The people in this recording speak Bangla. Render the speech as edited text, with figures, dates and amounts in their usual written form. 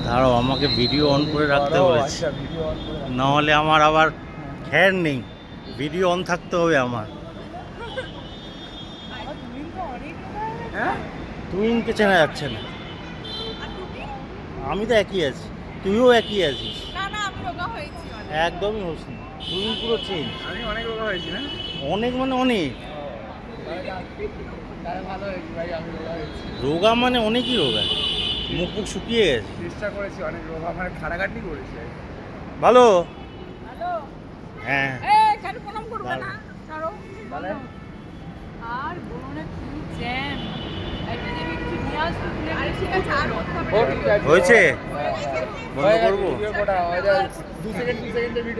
দাঁড়াও, আমাকে ভিডিও অন করে রাখতে বলেছে, নাহলে আমার আবার খেয়ার নেই। ভিডিও অন থাকতে হবে আমার। তুইনকে চেনা যাচ্ছে না। আমি তো একই আছি, তুইও একই আছিস। একদমই হোস না, তুই পুরো চেঞ্জ। আমি অনেক রোগা হয়েছি না? অনেক মানে অনেক ভালো হয়েছি ভাই, আমি রোগা হয়েছি। রোগা মানে অনেকই রোগা, মুখ মুখ শুকিয়ে গেছে। চেষ্টা করেছি অনেক রোগা, মানে খাটাখাটনি করেছি। ভালো। হ্যাঁ কেন প্রণাম করবে না? ছাড়ো। তাহলে আর বলো না কি জ্যাম। একটা যে একটু নিয়ে আসতো তুলে। আরে ঠিক আছে, আর করতে হবে না। হয়েছে, বন্ধ করবো। 2 সেকেন্ডের ভিডিও।